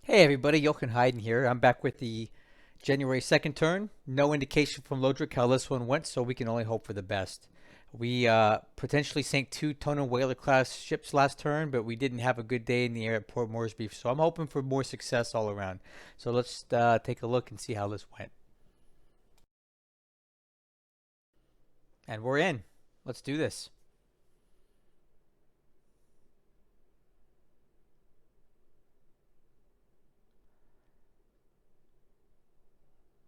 Hey everybody, Heiden here. I'm back with the January 2nd turn. No indication from Lodrik how this one went, so we can only hope for the best. We potentially sank two Tona Whaler class ships last turn, but we didn't have a good day in the air at Port Moresby, so I'm hoping for more success all around. So let's take a look and see how this went. And we're in. Let's do this.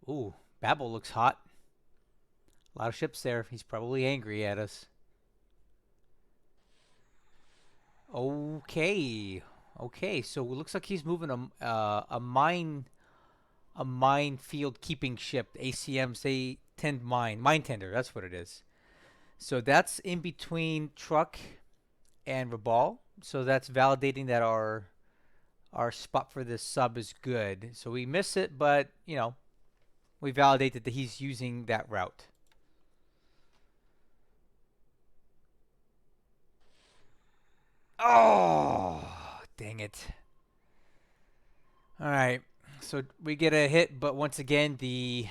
Ooh, Babel looks hot. A lot of ships there. He's probably angry at us. Okay. Okay, so it looks like he's moving a minefield keeping ship, ACMs. They tend mine tender. That's what it is. So that's in between truck and Rabal. So that's validating that our spot for this sub is good. So we miss it, but we validated that he's using that route. Oh, dang it! All right, so we get a hit, but once again the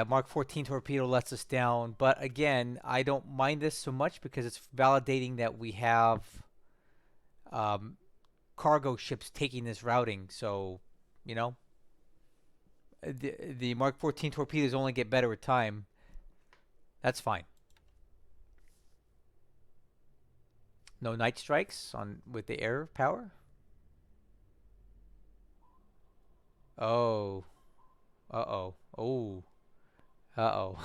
Mark 14 torpedo lets us down. But again, I don't mind this so much because it's validating that we have um, cargo ships taking this routing. So, you know, the Mark 14 torpedoes only get better with time. That's fine. No night strikes on with the air power. Oh, uh-oh. Oh, uh-oh.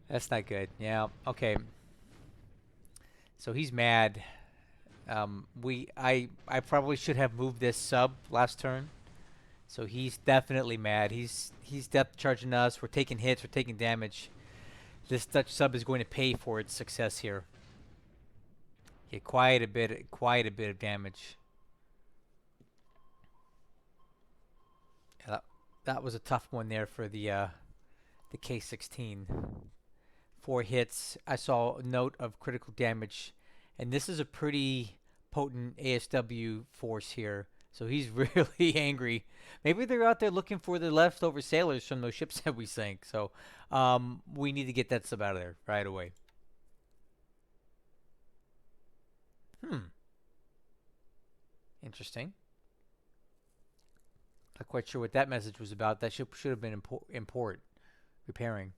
That's not good. Yeah. Okay. So he's mad. I probably should have moved this sub last turn. So he's definitely mad. He's depth charging us. We're taking hits. We're taking damage. This Dutch sub is going to pay for its success here. Yeah, quite a bit of damage. Yeah, that was a tough one there for the K16. 4 hits. I saw a note of critical damage, and this is a pretty potent ASW force here. So he's really angry. Maybe they're out there looking for the leftover sailors from those ships that we sank. So we need to get that sub out of there right away. Hmm. Interesting. Not quite sure what that message was about. That ship should have been import repairing.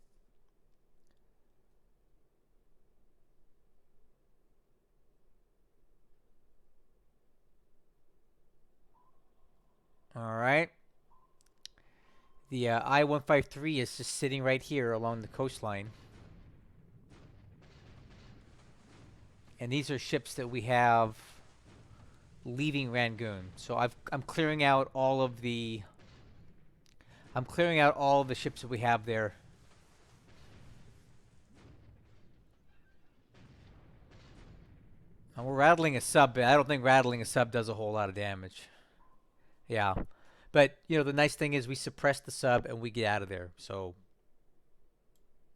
All right. The I-153 is just sitting right here along the coastline. And these are ships that we have leaving Rangoon. So I'm clearing out all of the ships that we have there. And we're rattling a sub, but I don't think rattling a sub does a whole lot of damage. Yeah. But, the nice thing is we suppress the sub and we get out of there. So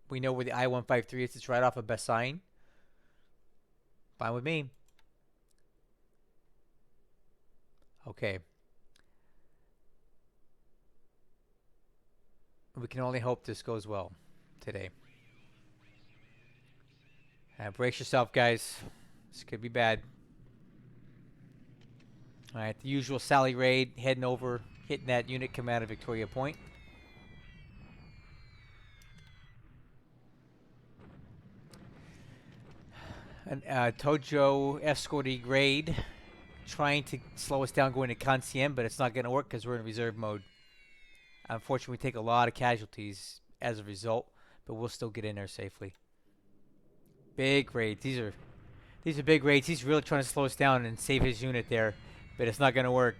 we know where the I-153 is. It's right off of Bessain. Fine with me. Okay. We can only hope this goes well today. Brace yourself, guys. This could be bad. All right, the usual Sally raid, heading over, hitting that unit coming out of Victoria Point. And Tojo escorting raid, trying to slow us down going to Kansien, but it's not going to work because we're in reserve mode. Unfortunately, we take a lot of casualties as a result, but we'll still get in there safely. Big raids. These are big raids. He's really trying to slow us down and save his unit there, but it's not going to work.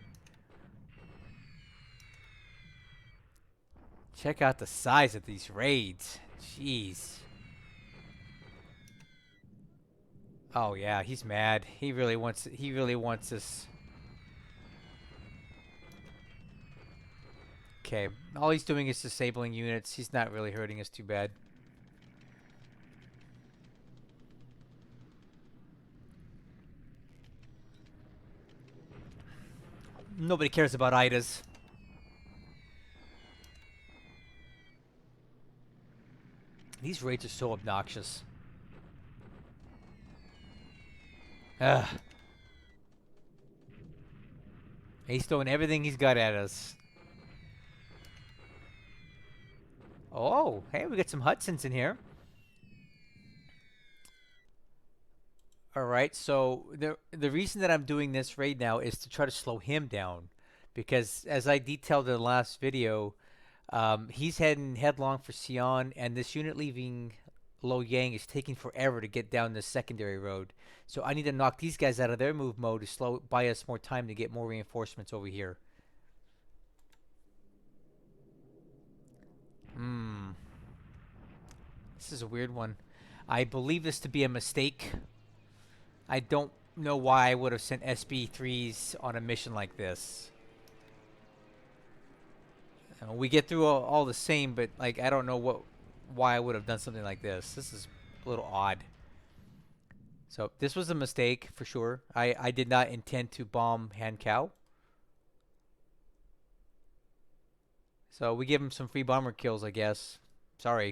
Check out the size of these raids. Jeez. Oh yeah, he's mad. He really wants this. Okay, all he's doing is disabling units. He's not really hurting us too bad. Nobody cares about Idas. These raids are so obnoxious. Ugh. He's throwing everything he's got at us. Oh, hey, we got some Hudsons in here. All right, so the reason that I'm doing this raid now is to try to slow him down, because as I detailed in the last video, he's heading headlong for Sian, and this unit leaving Loyang is taking forever to get down the secondary road. So I need to knock these guys out of their move mode to buy us more time to get more reinforcements over here. Hmm. This is a weird one. I believe this to be a mistake. I don't know why I would have sent SB3s on a mission like this. We get through all the same, but like I don't know why I would have done something like this. This is a little odd. So this was a mistake for sure. I did not intend to bomb Han Cow. So we give him some free bomber kills, I guess. Sorry.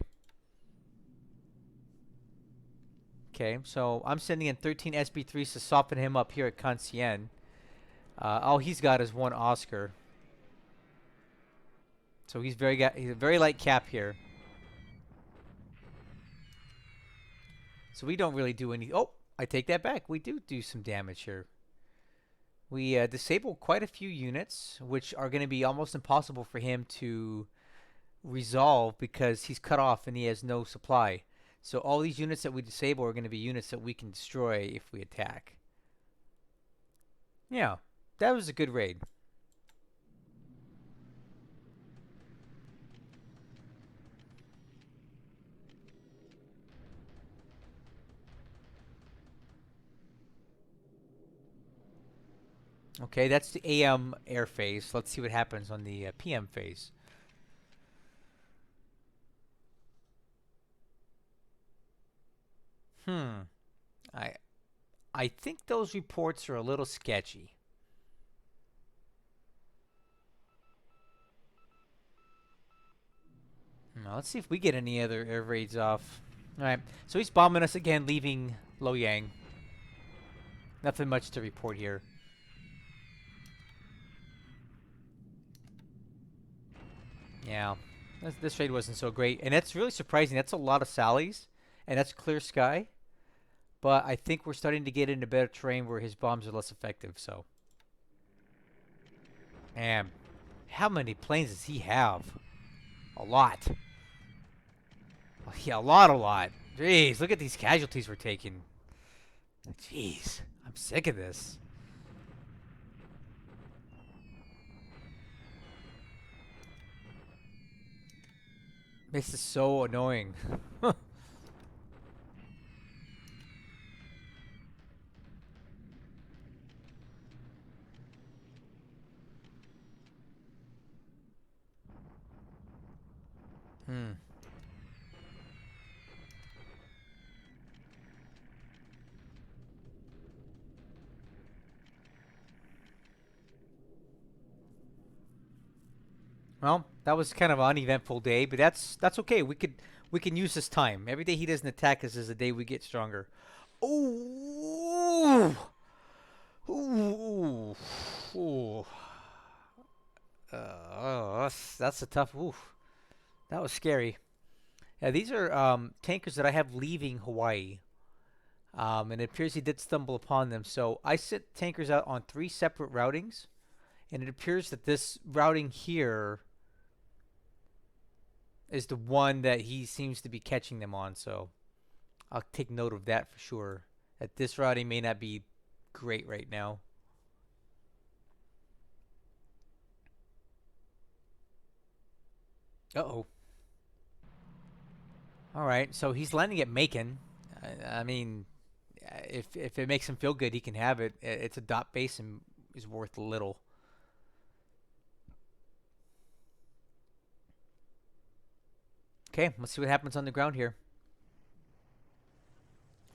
Okay, so I'm sending in 13 SB3s to soften him up here at Sian. All he's got is one Oscar. So he's a very light cap here. So we don't really do any. Oh, I take that back. We do some damage here. We disable quite a few units, which are going to be almost impossible for him to resolve because he's cut off and he has no supply. So all these units that we disable are going to be units that we can destroy if we attack. Yeah, that was a good raid. Okay, that's the AM air phase. Let's see what happens on the PM phase. I think those reports are a little sketchy. Now, let's see if we get any other air raids off. Alright, so he's bombing us again, leaving Loyang. Nothing much to report here. Yeah, this raid wasn't so great. And that's really surprising. That's a lot of Sallies, and that's clear sky. But I think we're starting to get into better terrain where his bombs are less effective, so. Man, how many planes does he have? A lot. Yeah, a lot. Jeez, look at these casualties we're taking. Jeez, I'm sick of this. Makes this so annoying. Well, that was kind of an uneventful day, but that's okay. We can use this time. Every day he doesn't attack us is a day we get stronger. Ooh. Ooh. Ooh. That's a tough. Oof. That was scary. Yeah, these are tankers that I have leaving Hawaii. And it appears he did stumble upon them. So I sent tankers out on 3 separate routings. And it appears that this routing here is the one that he seems to be catching them on. So I'll take note of that for sure. That this routing may not be great right now. Uh-oh. Alright, so he's landing at Macon. I mean, if it makes him feel good, he can have it. It's a dot base and is worth little. Okay, let's see what happens on the ground here.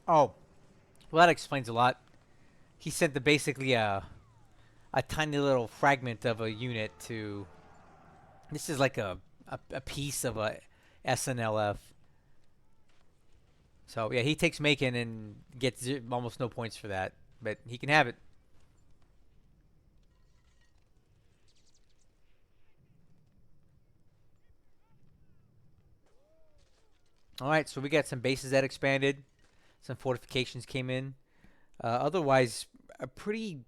Oh, well, that explains a lot. He sent basically a a tiny little fragment of a unit to. This is like a piece of a SNLF. So yeah, he takes Macon and gets almost no points for that, but he can have it. All right, so we got some bases that expanded, some fortifications came in. Otherwise, a pretty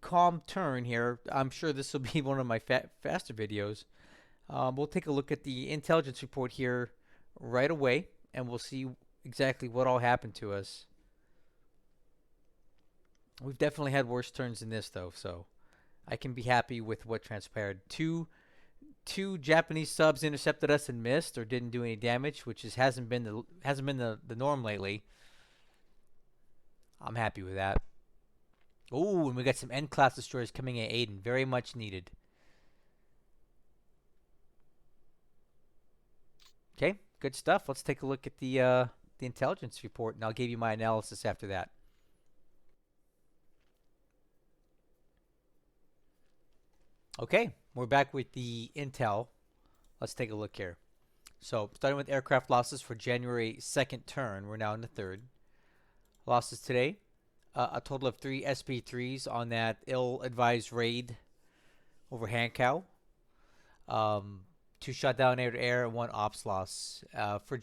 calm turn here. I'm sure this will be one of my faster videos. We'll take a look at the intelligence report here right away, and we'll see exactly what all happened to us. We've definitely had worse turns than this, though, so I can be happy with what transpired. Two Japanese subs intercepted us and missed or didn't do any damage, which hasn't been the norm lately. I'm happy with that. Oh, and we got some N-class destroyers coming at Heiden, very much needed. Okay, good stuff. Let's take a look at the intelligence report, and I'll give you my analysis after that. Okay, we're back with the intel. Let's take a look here. So, starting with aircraft losses for January 2nd turn, we're now in the 3rd. Losses today, a total of 3 SP3s on that ill-advised raid over Hankow. 2 shot down air-to-air and 1 ops loss for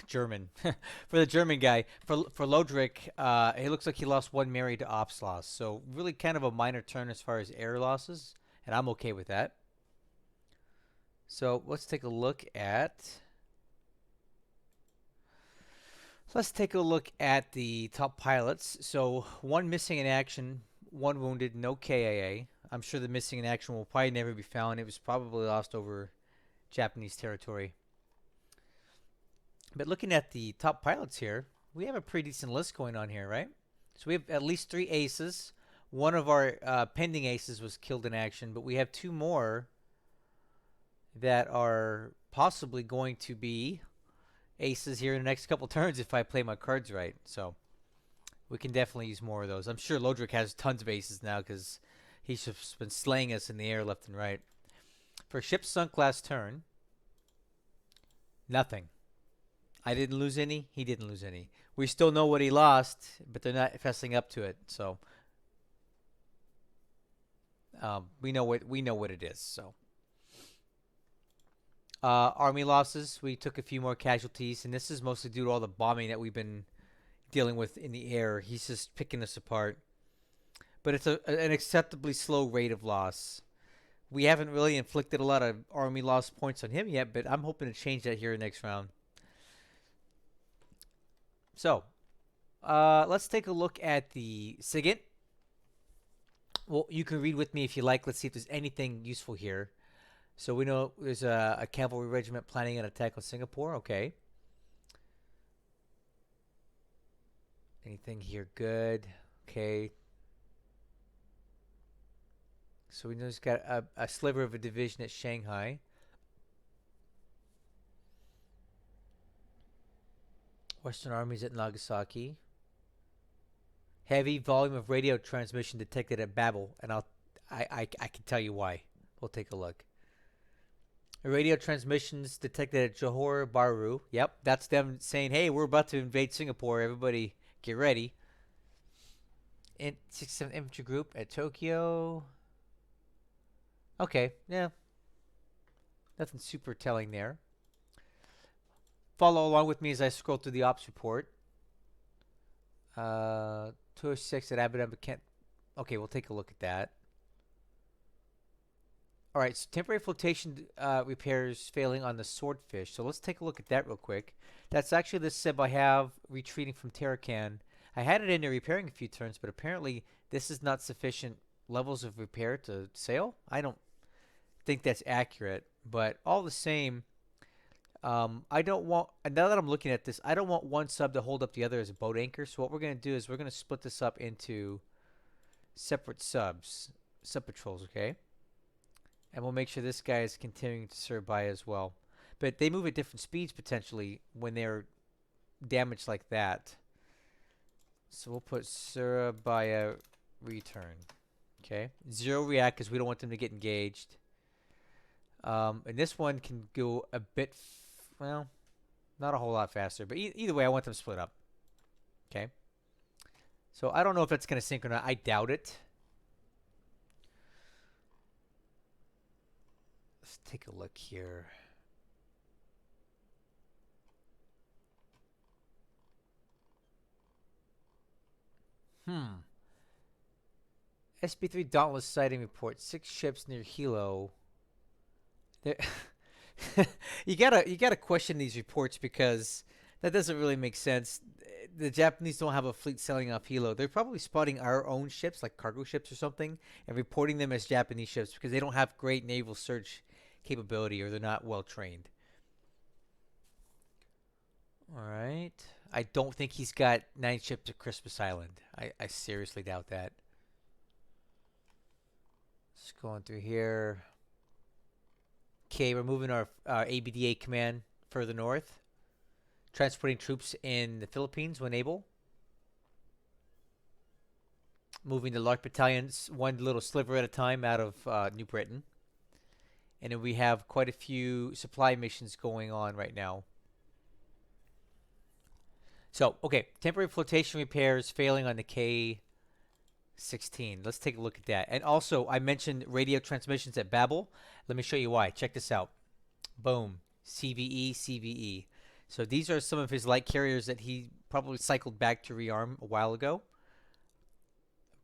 German. For the German guy. For Lodrik, it looks like he lost 1 Mary to ops loss. So really kind of a minor turn as far as air losses, and I'm okay with that. So let's take a look at the top pilots. So 1 missing in action, 1 wounded, no KAA. I'm sure the missing in action will probably never be found. It was probably lost over Japanese territory. But looking at the top pilots here, we have a pretty decent list going on here, right? So we have at least 3 aces. One of our pending aces was killed in action, but we have 2 more that are possibly going to be aces here in the next couple turns if I play my cards right. So we can definitely use more of those. I'm sure Lodrik has tons of aces now because he's just been slaying us in the air left and right. For ship sunk last turn, nothing. I didn't lose any. He didn't lose any. We still know what he lost, but they're not fessing up to it. So we know what it is. So army losses, we took a few more casualties, and this is mostly due to all the bombing that we've been dealing with in the air. He's just picking us apart. But it's an acceptably slow rate of loss. We haven't really inflicted a lot of army loss points on him yet, but I'm hoping to change that here next round. So, let's take a look at the SIGINT. Well, you can read with me if you like. Let's see if there's anything useful here. So we know there's a cavalry regiment planning an attack on Singapore. Okay. Anything here good? Okay. So we know he's got a sliver of a division at Shanghai. Western armies at Nagasaki. Heavy volume of radio transmission detected at Babel, and I can tell you why. We'll take a look. Radio transmissions detected at Johor Bahru. Yep, that's them saying, "Hey, we're about to invade Singapore. Everybody, get ready." 67 infantry group at Tokyo. Okay, yeah. Nothing super telling there. Follow along with me as I scroll through the ops report. 206 at Babeldoab Kent. Okay, we'll take a look at that. All right, so temporary flotation repairs failing on the Swordfish. So let's take a look at that real quick. That's actually the SIB I have retreating from Tarakan. I had it in there repairing a few turns, but apparently this is not sufficient levels of repair to sail. I don't think that's accurate, but all the same, I don't want, now that I'm looking at this, I don't want one sub to hold up the other as a boat anchor. So what we're going to do is we're going to split this up into separate subs, sub patrols, okay? And we'll make sure this guy is continuing to serve by as well. But they move at different speeds potentially when they're damaged like that. So we'll put Surabaya return. Okay. 0 react because we don't want them to get engaged. And this one can go a bit, well, not a whole lot faster. But either way, I want them split up. Okay. So I don't know if that's going to sync or not. I doubt it. Let's take a look here. SB3 Dauntless sighting report. 6 ships near Hilo. You gotta question these reports because that doesn't really make sense. The Japanese don't have a fleet sailing off Hilo. They're probably spotting our own ships, like cargo ships or something, and reporting them as Japanese ships because they don't have great naval search capability or they're not well trained. All right. I don't think he's got 9 ships at Christmas Island. I seriously doubt that. Just going through here. Okay, we're moving our ABDA command further north. Transporting troops in the Philippines when able. Moving the Lark battalions one little sliver at a time out of New Britain. And then we have quite a few supply missions going on right now. So, okay, temporary flotation repairs failing on the K-16. Let's take a look at that. And also, I mentioned radio transmissions at Babel. Let me show you why. Check this out. Boom. CVE, CVE. So these are some of his light carriers that he probably cycled back to rearm a while ago.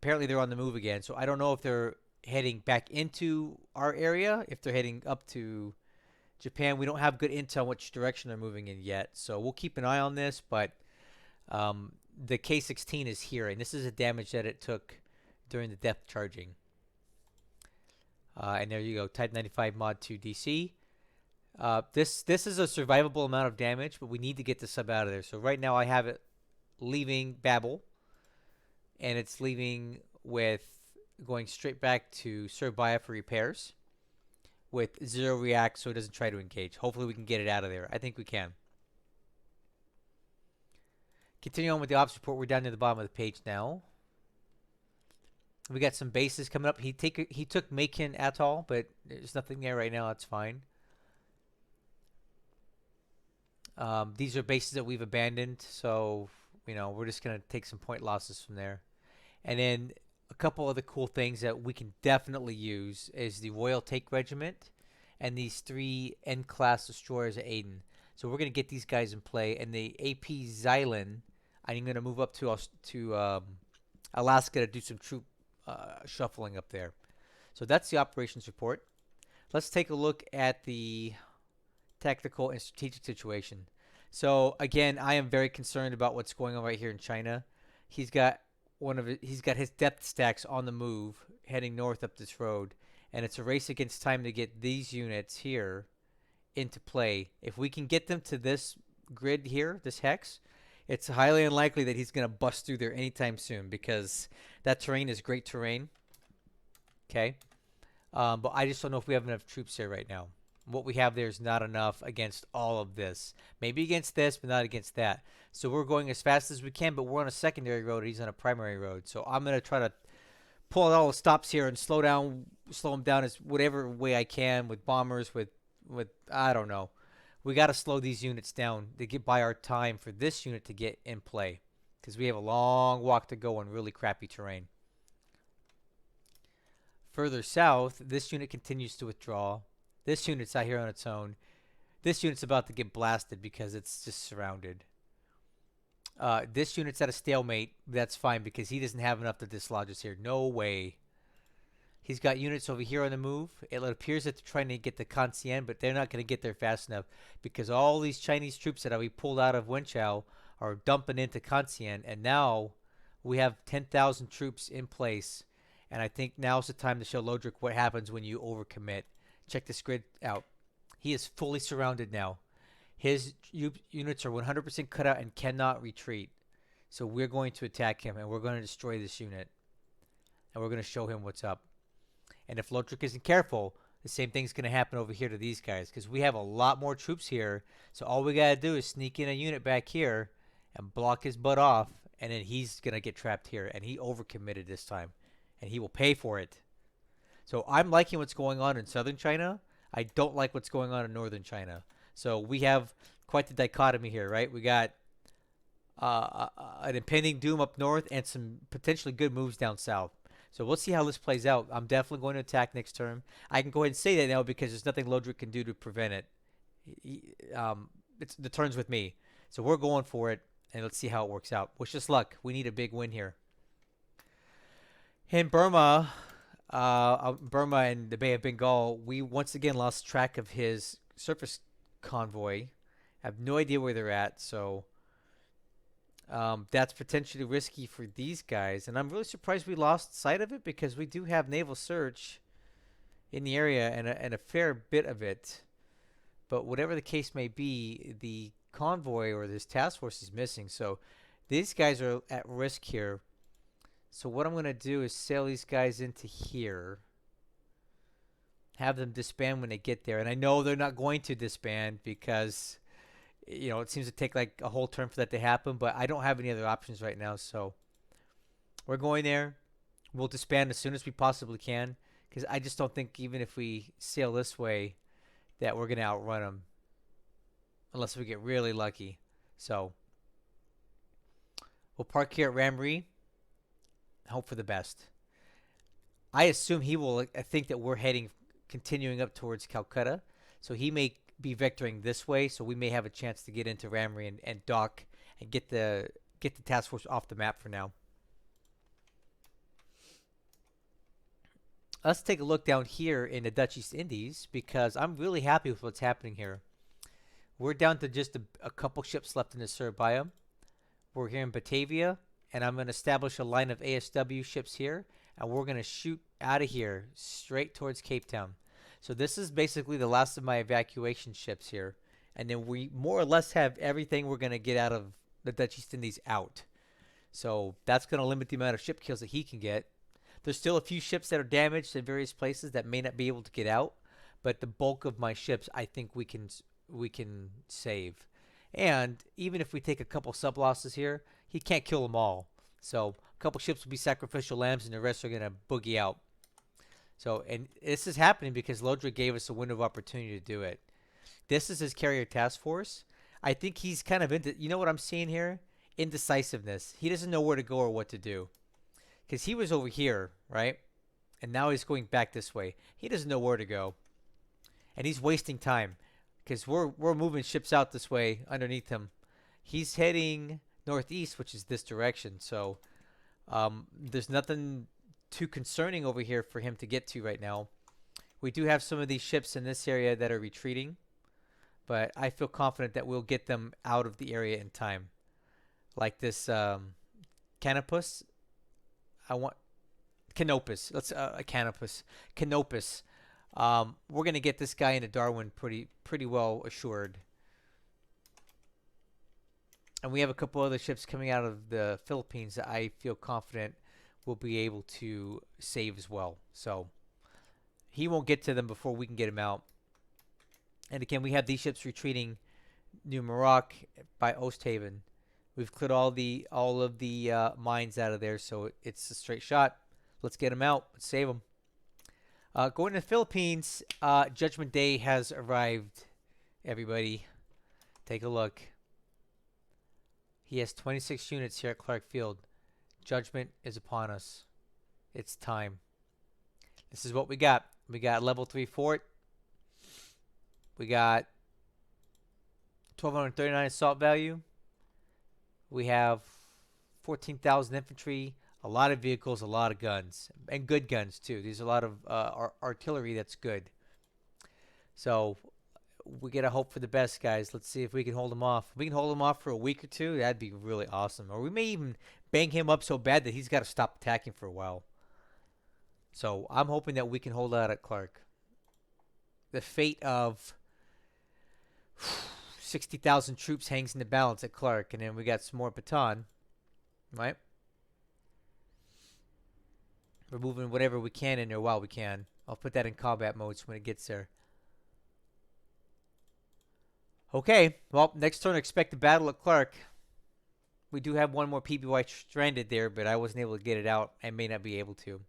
Apparently they're on the move again. So I don't know if they're heading back into our area, if they're heading up to Japan. We don't have good intel on which direction they're moving in yet. So we'll keep an eye on this, but the K-16 is here, and this is the damage that it took during the depth charging. And there you go, Type 95 Mod 2 DC. This is a survivable amount of damage, but we need to get the sub out of there. So right now I have it leaving Babel, and it's leaving with going straight back to Surabaya for repairs with 0 react so it doesn't try to engage. Hopefully we can get it out of there. I think we can. Continue on with the ops report. We're down near the bottom of the page now. We got some bases coming up. He took Makin Atoll, but there's nothing there right now. That's fine. These are bases that we've abandoned, so we're just gonna take some point losses from there. And then a couple of the cool things that we can definitely use is the Royal Take Regiment and these 3 N-class destroyers at Heiden. So we're gonna get these guys in play, and the AP Xylan. I'm gonna move up to Alaska to do some troop shuffling up there. So that's the operations report. Let's take a look at the tactical and strategic situation. So again, I am very concerned about what's going on right here in China. He's got his depth stacks on the move heading north up this road, and it's a race against time to get these units here into play. If we can get them to this grid here, this hex, it's highly unlikely that he's going to bust through there anytime soon because that terrain is great terrain. Okay. But I just don't know if we have enough troops there right now. What we have there is not enough against all of this. Maybe against this, but not against that. So we're going as fast as we can, but we're on a secondary road. He's on a primary road. So I'm going to try to pull out all the stops here and slow him down as whatever way I can with bombers, with I don't know. We got to slow these units down to get by our time for this unit to get in play because we have a long walk to go on really crappy terrain. Further south, this unit continues to withdraw. This unit's out here on its own. This unit's about to get blasted because it's just surrounded. This unit's at a stalemate. That's fine because he doesn't have enough to dislodge us here. No way. He's got units over here on the move. It appears that they're trying to get to Kansian, but they're not going to get there fast enough because all these Chinese troops that we pulled out of Wenchao are dumping into Kansian, and now we have 10,000 troops in place. And I think now's the time to show Lodrik what happens when you overcommit. Check this grid out. He is fully surrounded now. His units are 100% cut out and cannot retreat. So we're going to attack him, and we're going to destroy this unit. And we're going to show him what's up. And if Lodrik isn't careful, the same thing's going to happen over here to these guys because we have a lot more troops here. So all we got to do is sneak in a unit back here and block his butt off, and then he's going to get trapped here. And he overcommitted this time. and he will pay for it. So I'm liking what's going on in southern China. I don't like what's going on in northern China. So we have quite the dichotomy here, right? We got an impending doom up north and some potentially good moves down south. So we'll see how this plays out. I'm definitely going to attack next turn. I can go ahead and say that now because there's nothing Lodrik can do to prevent it. It's the turn's with me. So we're going for it, and let's see how it works out. Wish us luck. We need a big win here. In Burma, Burma and the Bay of Bengal, we once again lost track of his surface convoy. I have no idea where they're at, so that's potentially risky for these guys. And I'm really surprised we lost sight of it because we do have naval search in the area and a fair bit of it. But whatever the case may be, the convoy or this task force is missing. So these guys are at risk here. So what I'm going to do is sail these guys into here. Have them disband when they get there. And I know they're not going to disband because, it seems to take like a whole turn for that to happen. But I don't have any other options right now. So we're going there. We'll disband as soon as we possibly can. Because I just don't think even if we sail this way that we're going to outrun them. Unless we get really lucky. So we'll park here at Ramri. Hope for the best. I assume he will think that we're continuing up towards Calcutta. So he may be vectoring this way. So we may have a chance to get into Ramri and dock and get the task force off the map for now. Let's take a look down here in the Dutch East Indies because I'm really happy with what's happening here. We're down to just a couple ships left in the Surabaya. We're here in Batavia, and I'm going to establish a line of ASW ships here, and we're going to shoot out of here straight towards Cape Town. So this is basically the last of my evacuation ships here, and then we more or less have everything we're going to get out of the Dutch East Indies out. So that's going to limit the amount of ship kills that he can get. There's still a few ships that are damaged in various places that may not be able to get out, but the bulk of my ships I think we can save. And even if we take a couple sub losses here, he can't kill them all. So a couple ships will be sacrificial lambs and the rest are going to boogie out. So, and this is happening because Lodrik gave us a window of opportunity to do it. This is his carrier task force. I think he's kind of into, you know what I'm seeing here? Indecisiveness. He doesn't know where to go or what to do. Because he was over here, right? And now he's going back this way. He doesn't know where to go. And he's wasting time. Because we're moving ships out this way underneath him. He's heading northeast, which is this direction. So there's nothing too concerning over here for him to get to right now. We do have some of these ships in this area that are retreating. But I feel confident that we'll get them out of the area in time. Like this Canopus. Canopus. Let's Canopus. Canopus. We're gonna get this guy into Darwin pretty well assured. And we have a couple other ships coming out of the Philippines that I feel confident will be able to save as well. So he won't get to them before we can get him out. And again, we have these ships retreating New Morocco by Oosthaven. We've cleared all of the mines out of there, so it's a straight shot. Let's get him out. Let's save him. Going to the Philippines, Judgment Day has arrived. Everybody, take a look. He has 26 units here at Clark Field. Judgment is upon us. It's time. This is what we got. We got level 3 fort. We got 1,239 assault value. We have 14,000 infantry, a lot of vehicles, a lot of guns, and good guns too. There's a lot of artillery that's good. So we gotta hope for the best, guys. Let's see if we can hold him off. If we can hold him off for a week or two, that'd be really awesome. Or we may even bang him up so bad that he's got to stop attacking for a while. So I'm hoping that we can hold out at Clark. The fate of 60,000 troops hangs in the balance at Clark, and then we got some more Bataan, right? We're moving whatever we can in there while we can. I'll put that in combat modes when it gets there. Okay, well, next turn expect a battle at Clark. We do have one more PBY stranded there, but I wasn't able to get it out. I may not be able to.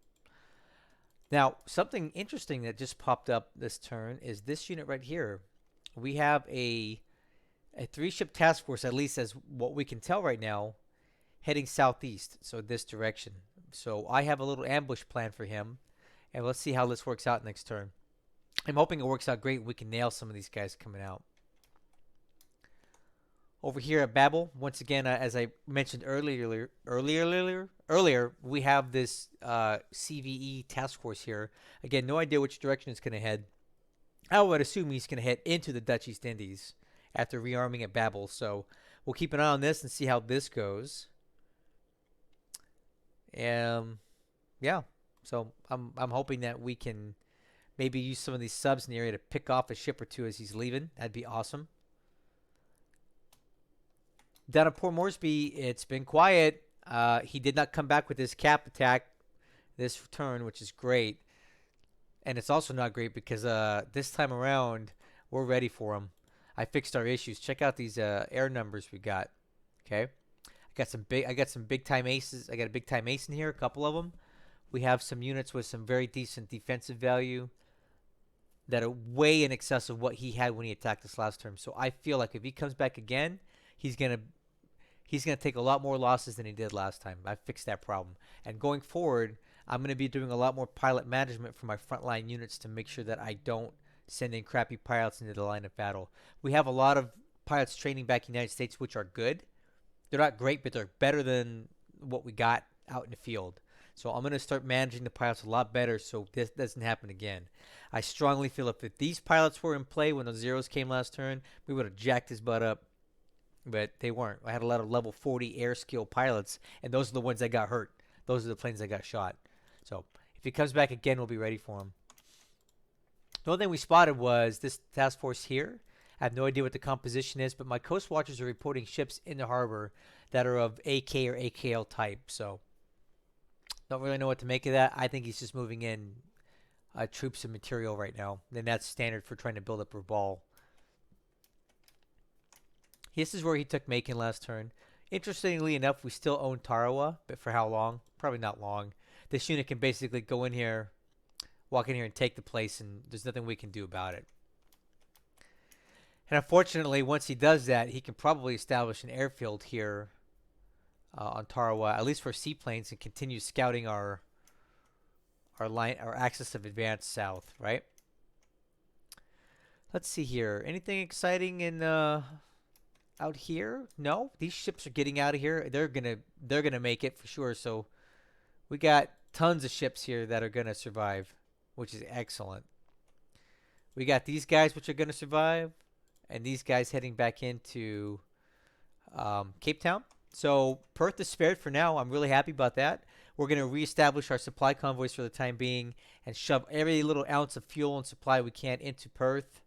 Now, something interesting that just popped up this turn is this unit right here. We have a 3-ship task force, at least as what we can tell right now, heading southeast, so this direction. So I have a little ambush plan for him, and let's see how this works out next turn. I'm hoping it works out great and we can nail some of these guys coming out. Over here at Babel, once again, as I mentioned earlier, we have this CVE task force here. Again, no idea which direction it's going to head. I would assume he's going to head into the Dutch East Indies after rearming at Babel. So we'll keep an eye on this and see how this goes. Yeah. So I'm hoping that we can maybe use some of these subs in the area to pick off a ship or two as he's leaving. That'd be awesome. Down at Port Moresby, it's been quiet. He did not come back with his cap attack this turn, which is great. And it's also not great because this time around, we're ready for him. I fixed our issues. Check out these air numbers we got. Okay, I got some big time aces. I got a big time ace in here, a couple of them. We have some units with some very decent defensive value that are way in excess of what he had when he attacked us last term. So I feel like if he comes back again, he's gonna take a lot more losses than he did last time. I fixed that problem. And going forward, I'm gonna be doing a lot more pilot management for my frontline units to make sure that I don't send in crappy pilots into the line of battle. We have a lot of pilots training back in the United States, which are good. They're not great, but they're better than what we got out in the field. So I'm going to start managing the pilots a lot better so this doesn't happen again. I strongly feel if these pilots were in play when the zeros came last turn, we would have jacked his butt up. But they weren't. I had a lot of level 40 air skill pilots, and those are the ones that got hurt. Those are the planes that got shot. So if he comes back again, we'll be ready for him. The only thing we spotted was this task force here. I have no idea what the composition is, but my coast watchers are reporting ships in the harbor that are of AK or AKL type. So don't really know what to make of that. I think he's just moving in troops and material right now. And that's standard for trying to build up Rabaul. This is where he took Macon last turn. Interestingly enough, we still own Tarawa, but for how long? Probably not long. This unit can basically go in here, walk in here and take the place, and there's nothing we can do about it. And unfortunately, once he does that, he can probably establish an airfield here on Tarawa, at least for seaplanes, and continue scouting our axis of advance south, right? Let's see here. Anything exciting in out here? No, these ships are getting out of here. They're gonna make it for sure. So we got tons of ships here that are gonna survive, which is excellent. We got these guys which are gonna survive, and these guys heading back into Cape Town. So Perth is spared for now. I'm really happy about that. We're going to reestablish our supply convoys for the time being and shove every little ounce of fuel and supply we can into Perth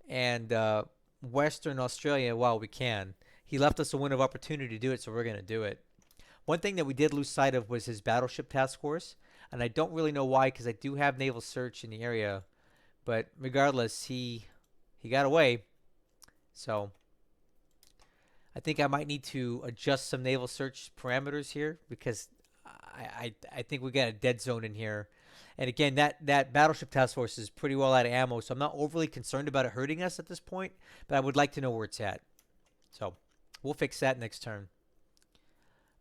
and Western Australia while we can. He left us a window of opportunity to do it, so we're going to do it. One thing that we did lose sight of was his battleship task force, and I don't really know why because I do have naval search in the area. But regardless, he got away. So I think I might need to adjust some naval search parameters here because I think we got a dead zone in here. And again, that battleship task force is pretty well out of ammo, so I'm not overly concerned about it hurting us at this point, but I would like to know where it's at. So we'll fix that next turn.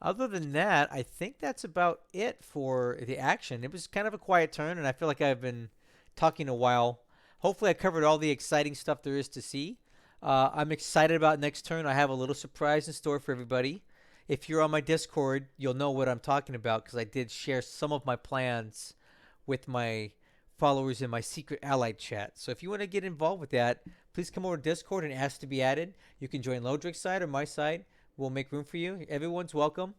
Other than that, I think that's about it for the action. It was kind of a quiet turn, and I feel like I've been talking a while. Hopefully I covered all the exciting stuff there is to see. I'm excited about next turn. I have a little surprise in store for everybody. If you're on my Discord, you'll know what I'm talking about because I did share some of my plans with my followers in my secret allied chat. So if you want to get involved with that, please come over to Discord and ask to be added. You can join Lodrik's side or my side. We'll make room for you. Everyone's welcome.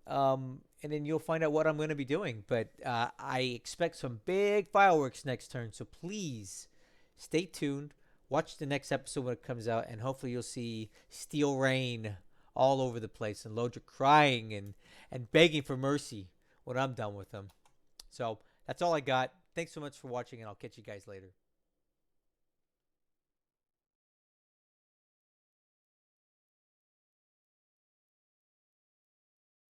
And then you'll find out what I'm going to be doing. But I expect some big fireworks next turn. So please stay tuned. Watch the next episode when it comes out, and hopefully you'll see steel rain all over the place and Lodrik crying and begging for mercy when I'm done with them. So that's all I got. Thanks so much for watching, and I'll catch you guys later.